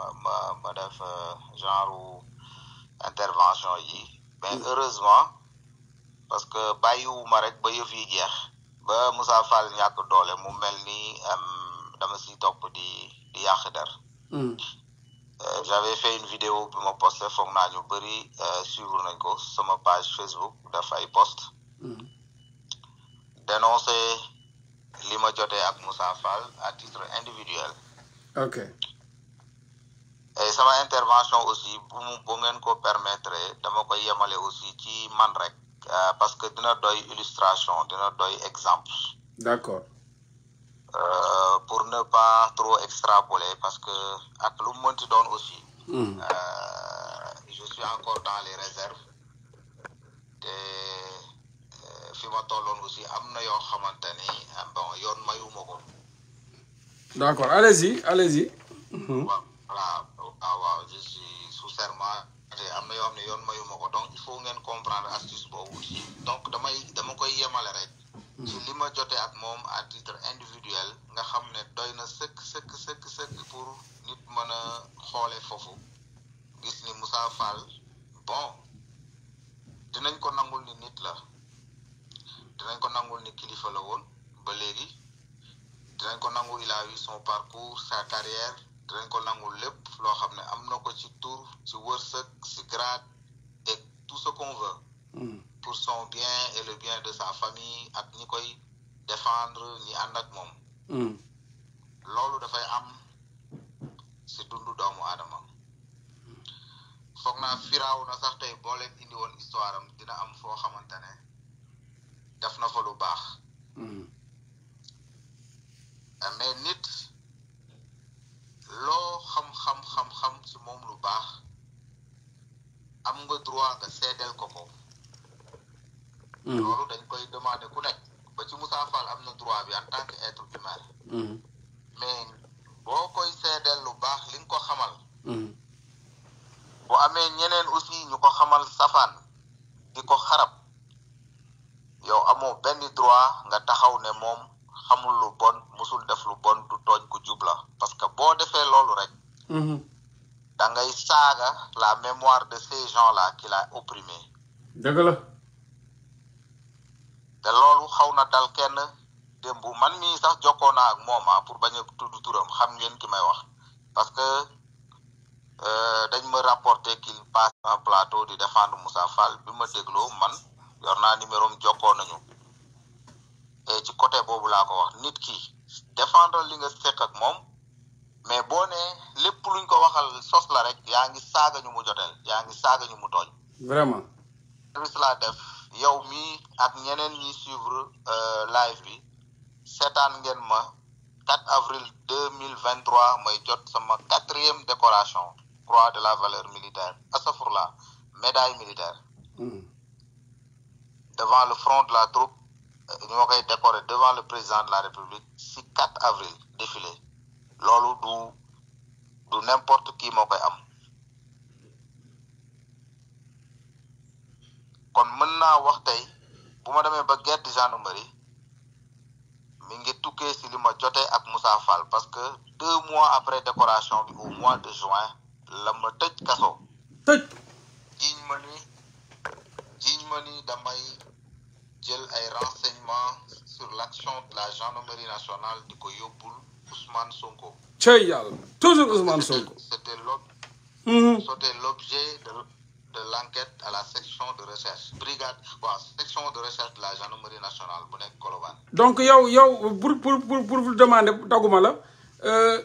ma def genre intervention yi mais heureusement parce que bàyyiwuma rek ba yëf yi jeex ba Moussa Fall ñàkk doole mu mel ni dama si topp di yàq der. J'avais fait une vidéo bi ma posté foog naa ñu bëri suivre nañ ko sama page Facebook def ay post dénoncer li ma jotee ak Moussa Fall à titre individuel. Ok. Et sama intervention aussi bu ngeen ko permettre dama koy yemale aussi ci man rek parce que dina doy illustration dina doy exemple. D'accord. Pour ne pas trop extrapoler parce que ak lu mu mënti doon aussi. Je suis encore dans les réserves te fi ma tolloon aussi am na yoo xamante ni bon yoon mayuma ko. D'accord, allez-y, allez-y. Voilà, waaw je suis sous serment te am na yoo xam ne yoon mayuma ko donc il faut ngeen comprendre astuce boobu aussi donc dama koy yemale rek. ci li ma jotee ak moom à titre individuel nga xam ne doy na sëkk pour nit mën a xoole foofu gis ni Moussa Fall bon dinañ ko nangul ni nit la dinañ ko nangul ni kilifa la woon ba léegi dinañ ko nangul il a eu son parcours sa carrière dinañ ko nangul lépp loo xam ne am na ko ci tur ci wërsëg ci grade et tout ce qu'on veut pour son bien et le bien de sa famille ak ñi koy défendre ñi ànd ak moom loolu dafay am ci dundu doomu aadama foog naa firaaw na sax tey boo leen indi woon histoire am dina am foo xamante ne def na fa lu baax mais nit loo xam ci moom lu baax am nga droit nga seedeel ko loolu dañ koy demander ku nekk ba ci Moussa Fall am na droit bi en tant que être humain mais boo koy seedeel lu baax li nga ko xamal bu amee ñeneen aussi ñu ko xamal safaan di ko xarab yow amoo benn droit nga taxaw ne moom xamul lu bon musul def lu bon du tooñ ku jubla parce que boo defee loolu rek da ngay saaga la mémoire de ces gens-là qu'il a opprimé. dëgg la. te loolu xaw na dal kenn démb man mii sax jokkoo naa ak moom pour bañ a tudd turam xam ngeen ki may wax parce que dañ ma rapporté qu'il passe un plateau di défendre Moussa Fall bi ma dégloo man yor naa numéro am jokkoo nañu et ci côté boobu laa ko wax nit ki défendre li nga fekk ak moom mais boo nee lépp luñ ko waxal sos la rek yaa ngi saaga ñu mu joteel yaa ngi saaga ñu mu tooñ. Vraiment. service laa def yow mii ak ñeneen ñi suivre live bi seetaan ngeen ma 4 avril 2023 may jot sama 4e décoration croix de la valeur militaire astafurla médaille militaire devant le front de la troupe ñu ma koy décorer devant le président de la République si 4 avril défilé loolu du n'importe qui moo koy am kon mën naa wax tey bu ma demee ba guerre gendarmerie mi ngi tukkee si li ma jotee ak Moussa Fall parce que 2 mois après décoration bi au mois de juin la ma tëj kaso jiiñ ma ni damay jël ay renseignements sur l'action de la gendarmerie nationale di ko yóbbul Ousmane Sonko. cey yàlla toujours Ousmane Sonko. C'était l'objet de l'enquête à la section de recherche section de recherche de la gendarmerie nationale bu nekk Colobane. donc yow pour demander daguma la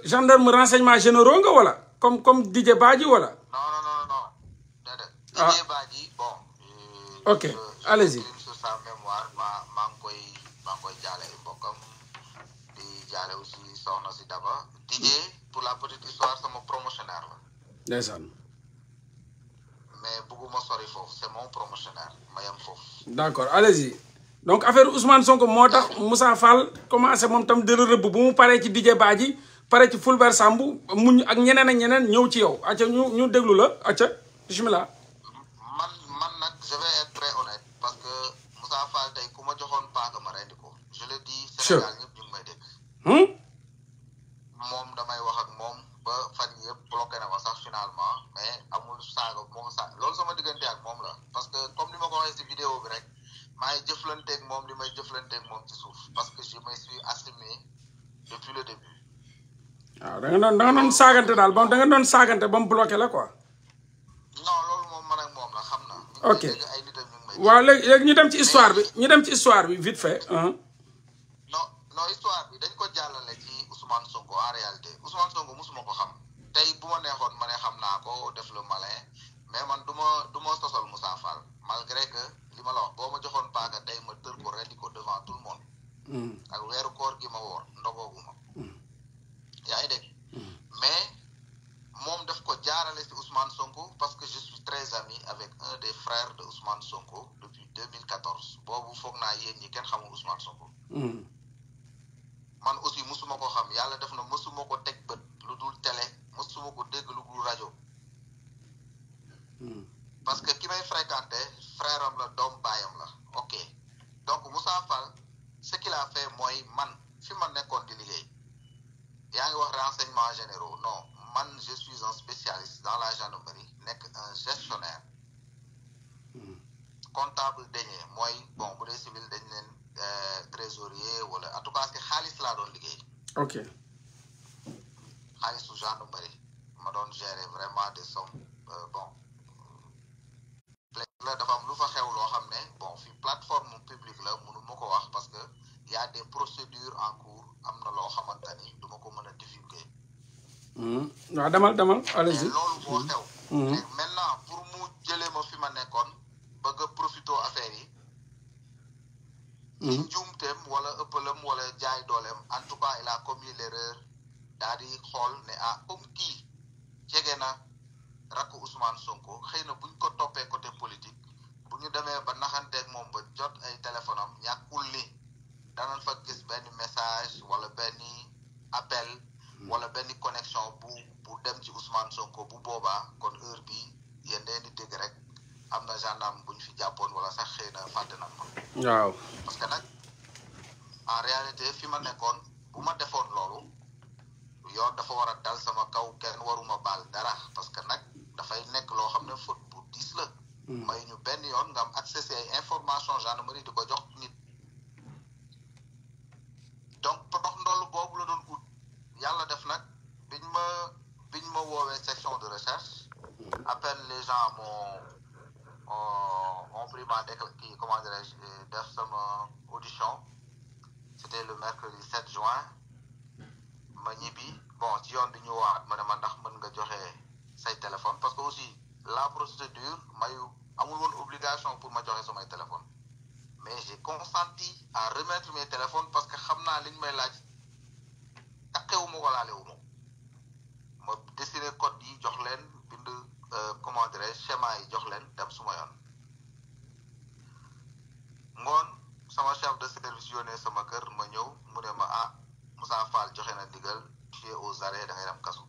gendarme renseignement généraux nga wala comme Didier Badji wala. non déedéet. Didier Badji bon. ok allez-y. sur sa mémoire maa ngi koy jaale ay mbokkam di jaale aussi soxna si Daba Didier pour la petite histoire sama promotionnaire la. ndeysaan. mais bëgguma sori foofu c'est mon promotionnaire ma yem foofu. d'accord allez-y donc affaire Ousmane Sonko moo tax Moussa Fall commencé moom tam de rëbb bu mu paree ci Didier Badji pare ci Fulbert Sambou muñ ak ñeneen ñëw ci yow acca ñu déglu la acca bismillah. man nag je vais être très honnête parce que Moussa Fall tey ku ma joxoon paaka ma rendi ko je le dis Sénégal ñëpp ñu ngi may dégg. moom damay wax ak moom ba fan yëpp bloqué na jëflanteeg moom ci suuf parce que je me suis assumé depuis le début. waaw da nga doon saagante daal ba da nga doon saagante ba mu bloqué la quoi. non loolu moom man ak moom la xam na. ok waaw léegi ñu dem ci histoire bi ñu dem ci histoire bi vite fait. non histoire bi dañ ko jàllale ci Ousmane Sonko en réalité Ousmane Sonko mosuma ko xam tey bu ma neexoon ma ne xam naa ko def le malin mais man du ma sosal Moussa Fall malgré que li ma la wax boo ma joxoon paaka tey ma tër ko rendi ko devant tout le monde. ak weeru koor gi ma woor ndogooguma. yaa ngi dégg. mais moom daf ko jaarale ci Ousmane Sonko parce que je suis très ami avec un des frères de Ousmane Sonko depuis 2014 boobu foog naa yéen ñi kenn xamul Ousmane Sonko. man aussi mosuma ko xam yàlla def na mosuma ko teg bët lu dul télé mosuma ko dégg lu dul rajo. parce que ki may fréquenté frère am la doom baayam la ok donc Moussa Fall ce qu'il a fait mooy man fi ma nekkoon di liggéey yaa ngi wax renseignements généraux non man je suis un spécialiste dans la gendarmerie nekk un gestionnaire comptable denier mooy bon bu dee civil dañ leen trésorier wala en tout cas que xaalis laa doon liggéey. ok xaalisu gendarmerie ma doon gérer vraiment des sommes bon. la dafa am lu fa xew loo xam ne bon fi plateforme publique la mënu ma ko wax parce que y a des procédures en cours am na loo xamante ni du ma ko mën a divulguer. waaw demal allez-y. loolu moo xew. maintenant pour mu jëlee ma fi ma nekkoon bëgg a profito affaire yi. njuumteem wala ëppalam wala jaay dooleem en tout cas il a commis l'erreur daal di xool ne ah comme kii jege na. rakku Ousmane Sonko xëy na buñ ko toppee côté politique bu ñu demee ba naxanteeg moom ba jot ay téléphone am ñàkkul ni danañ fa gis benn message wala benn appel wala benn connexion bu dem ci Ousmane Sonko bu boobaa kon heure bi yéen di dégg rek am na gendarme buñ fi jàppoon wala sax xëy na fàtte nañ ko. waaw parce que nag en réalité fi ma nekkoon bu ma defoon loolu yoon dafa war a dal sama kaw kenn waruma baal dara parce que nag dafay nekk loo xam ne faute bu diis la. may ñu benn yoon nga am accès ay information gendarmerie di ko jox nit. donc prox ndoll boobu la doon ut yàlla def nag biñ ma woowee section de recherche à peine les gens ont pris ma kii comment dirais-je def sama audition c'était le mercredi 7 juin ma ñibbi bon ci yoon bi ñu waat ma ne ma ndax mën nga joxe say téléphone parce que aussi la procédure mayu amul woon obligation pour ma joxe samay téléphone mais j'ai consenti à remettre mes téléphones parce que xam naa liñ may laaj taqewuma ko laalewuma ma dessiné code yi jox leen bind comment dirais schéma yi jox leen dem suma yoon ngoon sama chef de service yónnee sama kër ma ñëw mu ne ma ah Moussa Fall joxe na ndigal tu es aux arrêts da ngay dem kaso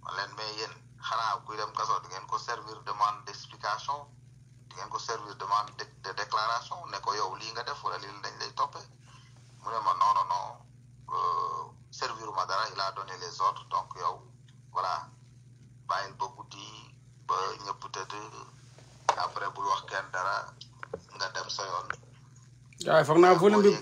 man leen mais yéen xanaa kuy dem kaso di ngeen ko servir demande d'explication di ngeen ko servir demande de déclaration ne ko yow lii nga def wala lii dañ lay toppee mu ne ma non serviruma dara il a donné les ordres donc yow voilà bàyyil ba guddi ba ñëpp tëdd après bul wax kenn dara nga dem sa yoon. waaw foog naa volume bi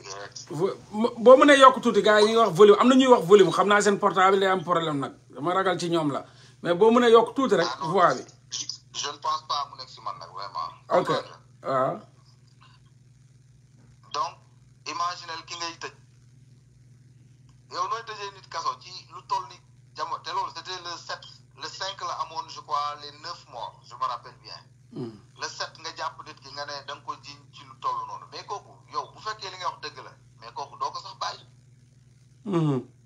boo mënee yokk tuuti gars yi ñu ngi wax volume am na ñuy wax volume xam naa seen portable day am problème nag dama ragal ci ñoom la mais boo mënee yokk tuuti rek voix bi. je ne pense pas mu nekk si man nag vraiment. ok waaw. donc imaginel ki ngay tëj yow nooy tëjee nit kaso ci lu toll ni jamono te loolu c'était le 5 la amoon je crois les 9 morts je me rappelle bien. le 7 nga jàpp nit ki nga ne da nga ko jiñ ci lu toll noonu mais kooku yow bu fekkee li nga wax dëgg la mais kooku doo ko sax bàyyi.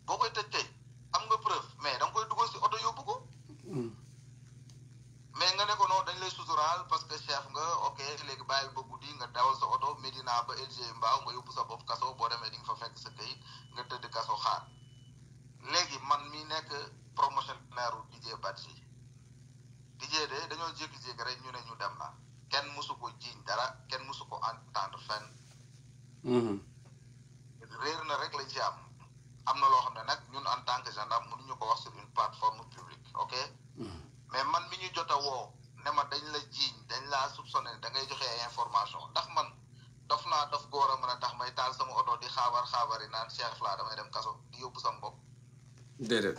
boo koy tëj tey am nga preuve mais da nga koy dugal si oto yóbbu ko. mais nga ne ko non dañ lay suturaal parce que chef nga ok léegi bàyyil ba guddi nga dawal sa oto Medina ba LG Mbao nga yóbbu sa bopp kaso boo demee di nga fa fekk sa këyit nga tëdd kaso xaar léegi man mi nekk promotionnaire DJ Badji DJ de dañoo jékki-jékki rek ñu ne ñu dem na kenn mësu ko jiiñ dara kenn mësu ko entendre fenn. réer na rek lañ ci am na loo xam ne nag ñun en tant que gendarme mënuñu ko wax sur une plateforme publique ok. mais man mi ñu jot a woo ne ma dañ la jiiñ dañ laa soupçonné da ngay joxe ay information ndax man xaabari naan chef la damay dem kaso di yóbbu sama bopp. déedéet.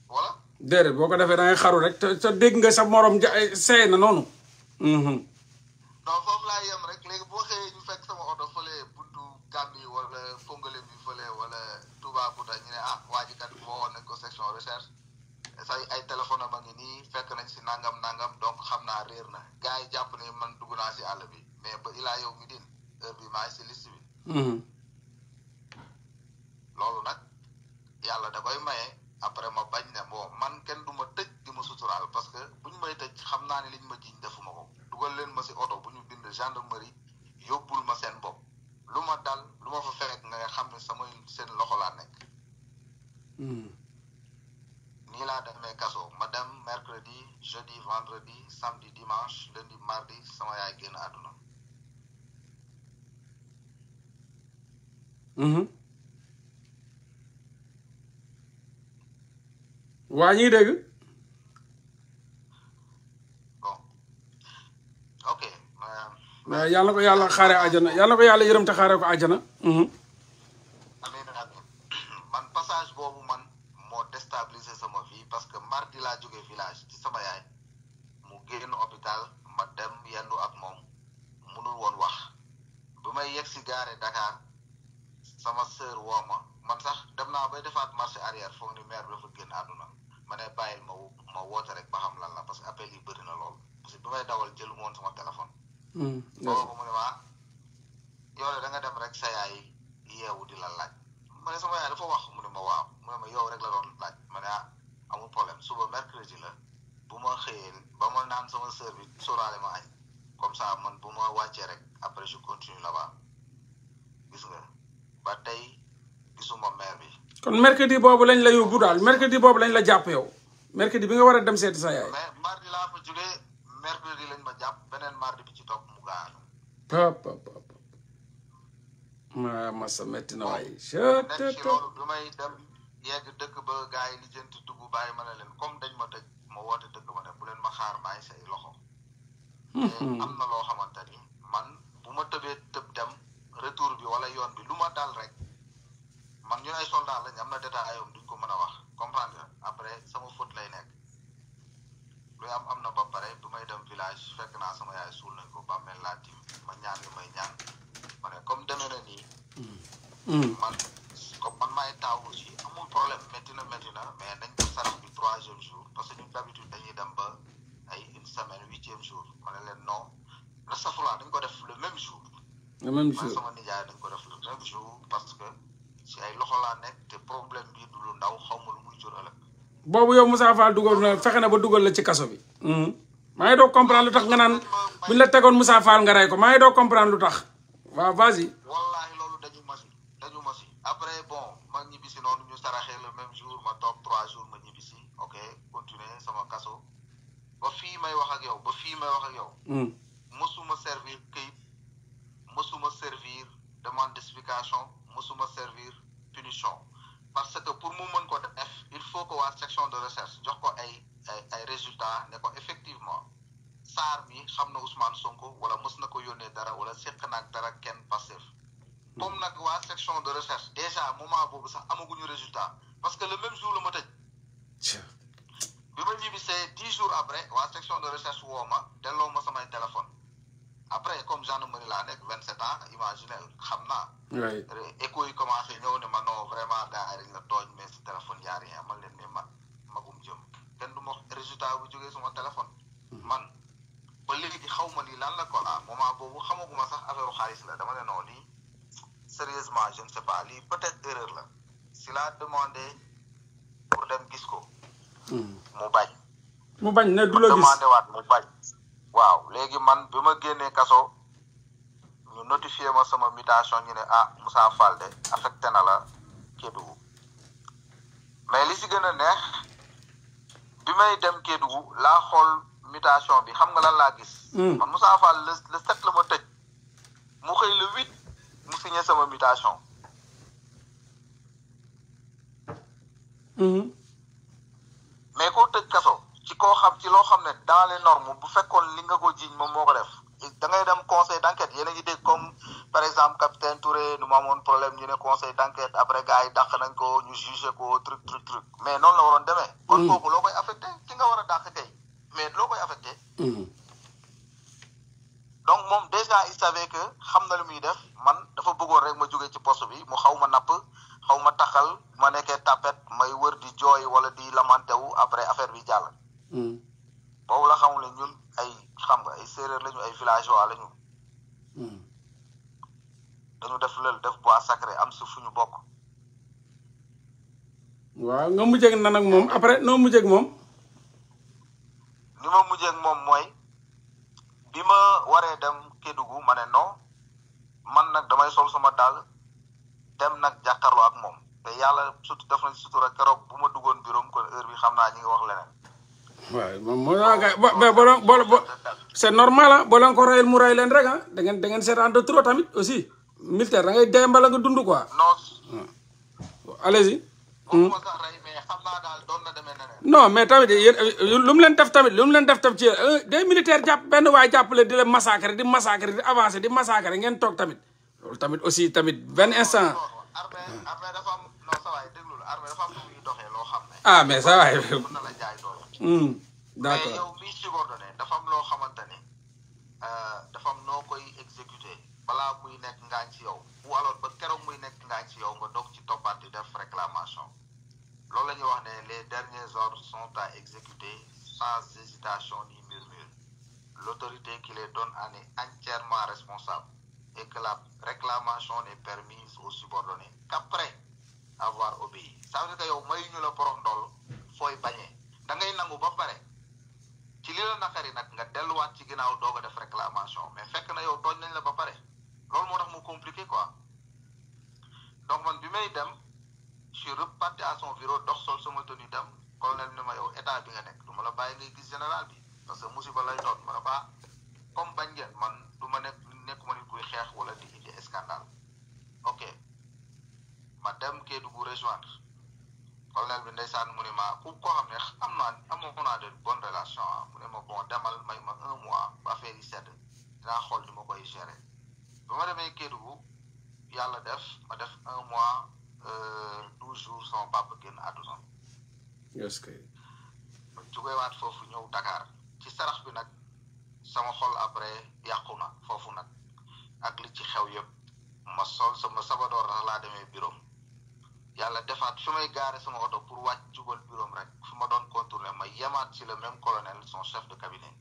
voilà. déedéet boo ko defee da ngay xaru rek te dégg nga sa morom seey na noonu. non foofu laa yem rek léegi boo xëyee ñu fekk sama oto fële buntu Gambie wala Fongolem bi fële wala Toubacouta ñu ne waa ji kat moo woon nañ ko section recherche say ay téléphone am a ngi nii fekk nañ si nangam donc xam naa réer na gars yi jàpp ne man dugg naa si àll bi mais ba ilaa yow mi din heure bi maa ngi si liste bi. loolu nag yàlla da koy maye après ma bañ ne bon man kenn du ma tëj di ma suturaal parce que bu ñu may tëj xam naa ne liñ ma jiñ defuma ko dugal leen ma si oto bu ñu bind gendarmerie yóbbul ma seen bopp lu ma dal lu ma fa fekk nga xam ne samay seen loxo laa nekk. nii laa demee kaso ma dem mercredi jeudi vendredi samedi dimanche lundi mardi sama yaay génn àdduna. waa ñuy dégg. bon ok. yàlla na ko yàlla xaare àjjana yàlla na ko yàlla yërëm te xaare ko àjjana. amiin amiin man passage boobu man moo déstabiliser sama vie parce que mardi laa jógee village ci sama yaay mu génn hôpital ma dem yendu ak moom munul woon wax bu may yegg si gaare Dakar sama sœur woo ma man sax dem naa bay defaat marché arrière foog ni maire bi dafa génn àdduna ma ne bàyyil ma woote rek ba xam lan la parce que appel yi bëri na lool parce que bi may dawal jëlu woon sama téléphone. boobu mu ne ma yow da nga dem rek sa yaay yeewu di la laaj ma ne sama yaay dafa wax mu ne ma waaw mu ne ma yow rek la doon laaj ma ne amul problème suba mercredi la bu ma xëyee ba ma naan sama sœur bi sóoraale ma añ comme ça man bu ma wàccee rek après je continue là-bas gis nga ba tey gisuma mère bi. kon mercredi boobu lañ la yóbbu daal mercredi boobu lañ la jàpp yow mercredi bi nga war a dem seeti sa yaay. mais mardi laa fa jógee mercredi lañ ma jàpp beneen mardi bi ci topp mu gaañu. masa metti na waay. nekk ci loolu bi may dem yegg dëkk ba gars yi lijjanti dugg bàyyi ma ne leen comme dañ ma tëj ma woote dëkk ma ne bu leen ma xaar maa ngi say loxo. am na loo xamante ni man bu ma tëbee tëb dem retour bi wala yoon bi lu ma dal rek man ñun ay soldat lañ am na détail ayom duñ ko mën a wax comprendre après sama faute lay nekk lu am na ba pare bu may dem village fekk naa sama yaay suul nañ ko ba mel laa tim ma ñaan li may ñaan ma ne comme demee na nii man comme man maay taaw aussi amul problème métti na mais nañ ko sarax bi 3e jour parce que ñun d'habitude dañuy dem ba ay une semaine 8e jour ma ne leen non le safula dañ ko def le même jour sama nijaay dañ ko def le même jour parce que si ay loxo laa nekk te problème bi du lu ndaw xaw ma lu muy jur ëllëg boobu yow Moussa Fall dugal na fexe na ba dugal la ci kaso bi maa ngi doo comprendre lu tax nga naan buñ la tegoon Moussa Fall nga rey ko maa ngi doo comprendre lu tax waaw vas-y wallahi loolu dañu ma si après bon ma ñibbisi noonu ñu saraxee le même jour ma toog 3 jours ma ñibbisi ok continuer sama kaso ba fii may wax ak yow mësuma servir këyit mësuma servir demande d'explication mësuma servir punition parce que pour mu mën ko def il faut que waa section de recherche jox ko ay résultats ne ko effectivement Sarr mi xam na Ousmane Sonko wala mës na ko yónnee dara wala seq naag dara kenn Pastef comme nag waa section de recherche déjà moment boobu sax amaguñu résultat parce que le même jour la ma tëj bi ma ñibbisee 10 jours après waa section de recherche woo ma delloo ma samay téléphone après comme gendarmerie laa nekk 27 ans imaginel xam naa écho yi commencé ñëw ne ma non vraiment gars yi dañ la tooñ mais si téléphone yaa rien man leen ne man magum jëm kenn du ma résultat bu jógee sama téléphone man ba léegi xaw ma lii lan la ko moment boobu xamaguma sax affaire xaalis la dama ne non lii sérieusement je ne sais pas lii peut-être erreur la si laa demandé pour dem gis ko mu bañ ne du la gis demandé waat mu bañ waaw léegi man bi ma génnee kaso ñu notifié ma sama mutation ñu ne Moussa Fall de affecté na la Kédougou mais li si gën a neex bi may dem Kédougou laa xool mutation bi xam nga lan laa gis man Moussa Fall le 7 la ma tëj mu xëy le 8 mu signé sama mutation mais koo tëj kaso ci koo xam ci loo xam ne dans les normes bu fekkoon li nga ko jiiñ moom moo ko def da ngay dem conseil d'enquête yéen a ngi dégg comme par par exemple capitaine Touré nu ma amoon problème ñu ne conseil d'enquête après gars yi dàq nañ ko ñu jugé ko truc mais noonu la waroon demee. kon kooku loo koy affecté ki nga war a dàq kay mais loo koy affecté. donc moom déjà il savait que xam na lu muy def man dafa bëggoon rek ma jógee ci poste bi mu xaw ma napp xaw ma taxal ma nekkee tapet may wër di jooy wala di lamenté wu après affaire bi jàll. boobu la xamul ne ñun ay xam nga ay séeréer lañu ay villageois lañu. dañu def lël def bois sacré am si fu ñu bokk. waaw nga mujjee na nag moom après noo mujjee moom. ni ma mujjee moom mooy bi ma waree dem Kédougou ma ne non man nag damay sol sama dàll dem nag jàkkaarloo ak moom te yàlla surtout def nañ sutura keroog bu ma duggoon bureau kon heure bi xam naa ñi ngi wax leneen. waaw moom mooy waa c'est normal ah boo leen ko rayal mu ray leen rek ah da ngeen seetaan de trop tamit aussi militaire da ngay dee mbala nga dund quoi. non. allez-y. waxuma sax rey mais xam naa daal doon na demee neneen. non mais tamit yéen lu mu leen def tamit lu mu leen def tam ci des militaires jàpp benn waay jàppale di la massacrer di avancer di massacrer ngeen toog tamit loolu tamit aussi tamit benn instant. armée dafa am non sa waay déglul armée dafa am lu muy doxee loo xam ne. ah mais sa waay. mën na la jaay doole. d'accord mais yow miy subordonné dafa am loo xamante ne dafa am noo koy exécuter balaa muy nekk ngaañ ci yow ou alors ba keroog muy nekk ngaañ ci yow nga doog ci toppaat di def réclamation loolu la ñuy wax ne les derniers ordres sont à exécuter sans hésitation ni murmure l'autorité qui les donne en est entièrement responsable et que la réclamation n'est permise aux subordonnés qu'après avoir obéi ça veut dire que yow mayuñu la porox ndoll fooy bañee da ngay nangu ba pare ci li la naqari nag nga delluwaat ci ginnaaw doog a def réclamation mais fekk na yow tooñ nañ la ba pare loolu moo tax mu compliqué quoi donc man bi may dem je suis reparti à son bureau dox sol sama tenue dem colonel ne ma yow état bi nga nekk du ma la bàyyi ngay gis général bi parce que musiba lay doon ma ne ba comme bañ ngeen man du ma nekkuma nit kuy xeex wala di indi scandale ok ma dem Kédougou rejoindre colonel bi ndeysaan mu ne ma ku ko xam ne amoon naa de bonne relation mu ne ma bon demal may ma 1 mois ba affaire yi sedd dinaa xool ni ma koy gérer ba ma demee Kédougou yàlla def ma def 1 mois 12 jours sama papa génn àdduna. est-ce que. ma jógewaat foofu ñëw Dakar ci sarax bi nag sama xol après yàqu na foofu nag ak li ci xew yëpp ma sol sama sabadoor sax laa demee bureau yàlla defaat fi may gaare sama oto pour wàcc jubal bureau rek fi ma doon contourner ma yemaat ci le même colonel son chef de cabinet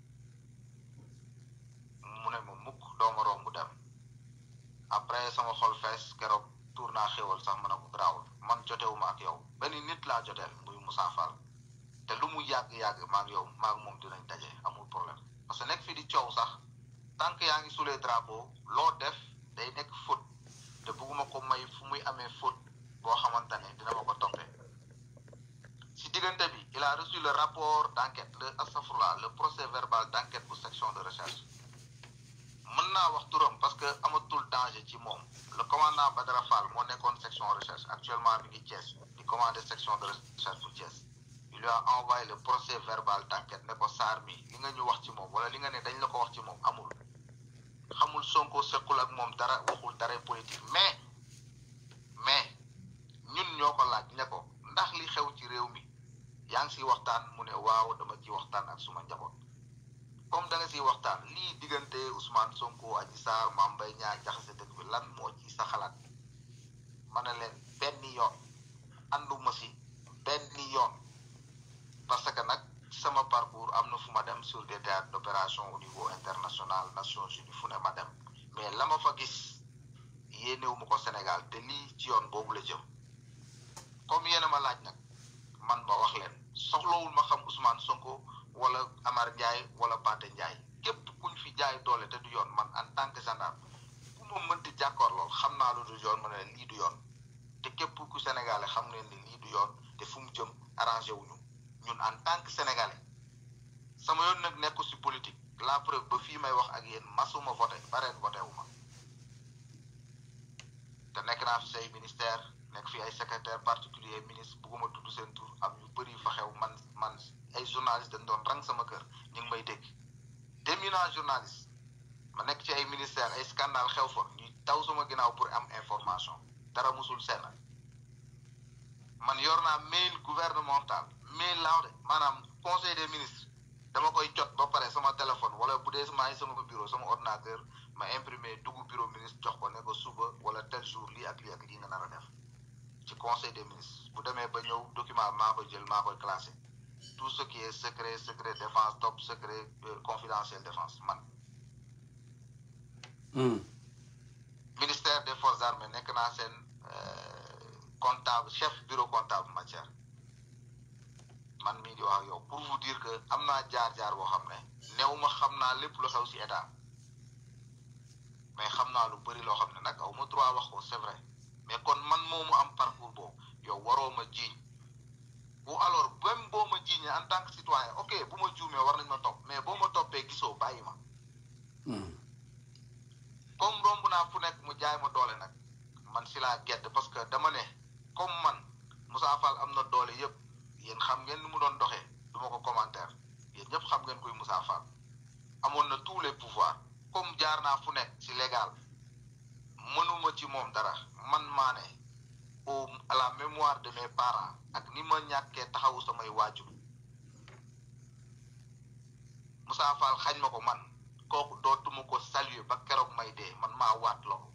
mu ne ma mukk dooma romb dem après sama xol fees keroog tour naa xéwal sax mën a ko garaawul man jotewuma ak yow benn nit laa joteel muy Moussa Fall te lu mu yàgg-yàgg maa ngi moom dinañ daje amul problème parce que nekk fii di coow sax tant que yaa ngi sous les drapeaux loo def day nekk faute te bugguma ko may fu muy amee faute boo xamante ne dina ma ko toppee si diggante bi il a reçu le rapport d'enquête le procès verbal d'enquête bu section de recherche mën naa wax turam parce que amatul danger ci moom le commandant Badara Fall moo nekkoon section recherche actuellement mi ngi Thiès di commander section de recherche bu Thiès il lui a envoyé le procès verbal d'enquête ne ko Sarr mi li nga ñu wax ci moom wala li nga ne dañ la ko wax ci moom amul xamul Sonko sequl ak moom dara waxul dara politique mais ñun ñoo ko laaj ne ko ndax li xew ci réew mi yaa ngi siy waxtaan mu ne waaw dama ci waxtaan ak suma njaboot comme da nga siy waxtaan lii diggante Ousmane Sonko Adji Sarr Mame Mbaye Niang jaxase dëkk bi lan moo ci sa xalaat ma ne leen benn yoon ànduma si benn yoon parce que nag sama parcours am na fu ma dem sur des théâtres d'opération au niveau international Nations Unies fu ne ma dem mais la ma fa gis yéenewu ma ko Sénégal te lii ci yoon boobu la jëm comme yéen a ma laaj nag man ma wax leen soxlawul ma xam Ousmane Sonko wala Amar Ndiaye wala Pathé Ndiaye képp kuñ fi jaay doole te du yoon man en tant que gendarme ku ma mënti jàkkoor lool xam naa lu du yoon ma ne leen lii du yoon te képp ku sénégalais xam ne ni lii du yoon te fu mu jëm arrangé wuñu ñun en tant que sénégalais sama yoon nag nekku si politique la preuve ba fii may wax ak yéen masuma voté ba ren voté wu ma te nekk naa fi say ministère nekk fi ay secrétaire particulier ministre bugguma tudd seen tur am yu bëri fa xew man ay journaliste dañ doon rang sama kër ñu ngi may dégg d'éminents journaliste ma nekk ci ay ministère ay scandale xew fa ñuy taw sama ginnaaw pour am information dara musul senn man yor naa mail gouvernemental mail laaw de maanaam conseil des ministres dama koy jot ba pare sama téléphone wala bu dee maa ngi sama bureau sama ordinateur ma imprimé dugg bureau ministre jox ko ne ko suba wala tel jour lii ak lii nga nar a def ci conseil des ministres bu demee ba ñëw document maa koy jël maa koy classé tout ce qui est secret défense top secret confidentiel défense man ministère des forces armées nekk naa seen comptable chef bureau comptable matière man mii di wax ak yow pour vous dire que am naa jaar-jaar boo xam ne néew ma xam naa lépp lu xew si état mais xam naa lu bëri loo xam ne nag aw ma droit wax ko c'est vrai mais kon man moomu am parcours boobu yow waroo ma jiiñ bu alors même boo ma jiiñee en tant que citoyen ok bu ma juumee war nañ ma topp mais boo ma toppee gisoo bàyyi ma comme romb naa fu nekk mu jaay ma doole nag man si laa gedd parce que dama ne comme man Moussa Fall am na doole yëpp yéen xam ngeen ni mu doon doxee du ma ko commentaire yéen ñëpp xam ngeen koy Moussa Fall amoon na tous les pouvoirs comme jaar naa fu nekk si légal mënuma ci moom dara man maa ne à la mémoire de mes parents ak ni ma ñàkkee taxawu samay waajur Moussa Fall xañ ma ko man kooku dootuma ko saluer ba keroog may dee man maa waat la ko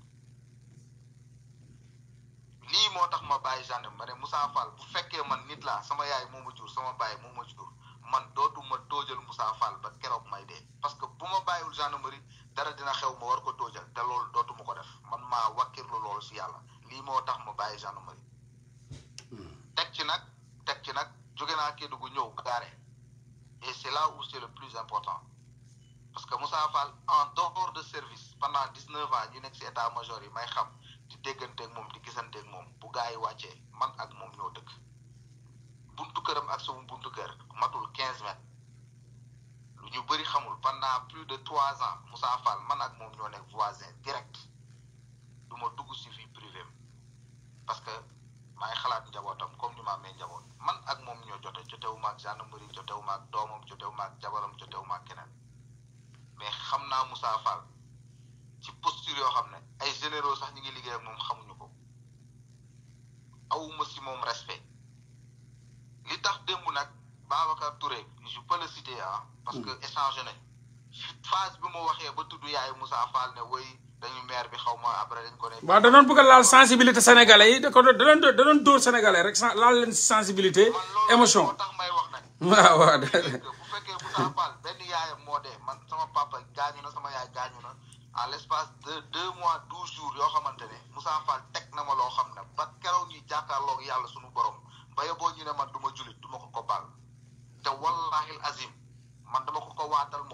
lii moo tax ma bàyyi gendarme ma ne Moussa Fall bu fekkee man nit laa sama yaay moo ma jur sama baay moo ma jur man dootuma toojal Moussa Fall ba keroog may dee parce que bu ma bàyyiwul gendarmerie dara dina xew ma war ko toojal te loolu dootuma ko def man maa wakkirlu loolu si yàlla lii moo tax ma bàyyi gendarmerie teg ci nag jóge naa Kédougou ñëw gaare et c'est là où c'est le plus important parce que Moussa Fall en dehors de service pendant 19 ans ñu nekk si état major yi may xam di dégganteeg moom di gisanteeg moom bu gaa yi wàccee man ak moom ñoo dëkk buntu këram ak sama buntu kër matul 15 mètres lu ñu bëri xamul pendant plus de 3 ans Moussa Fall man ak moom ñoo nekk voisin direct du ma dugg si vie privée parce que maa ngi xalaat njabootam comme ni ma amee njaboot man ak moom ñoo jotewuma ak gendarmerie jotewuma ak doomam jotewuma ak jabaram jotewuma ak keneen mais xam naa Moussa Fall ci posture yoo xam ne ay généraux sax ñi ngi liggéey ak moom xamuñu ko awuma si moom respect li tax démb nag Babacar Touré je peux le citer parce que échangé nañ phase bi mu waxee ba tudd yaayu Moussa Fall ne woy dañu maire bi xaw ma après dañ ko ne waaw da doon bëgg a laal sensibilité sénégalais yi da doon dóor sénégalais rek laal leen sensibilité émotion moo tax may wax nag waaw bu fekkee Moussa Fall benn yaayam moo dee man sama papa gaañu na sama yaay gaañu na en l'espace de 2 mois 12 jours yoo xamante ne Moussa Fall teg na ma loo xam ne ba keroog ñuy jàkkaarloog yàlla suñu borom ba yeboo ñu ne man du ma julit du ma ko baal te wallahi azim man dama ko waatal moom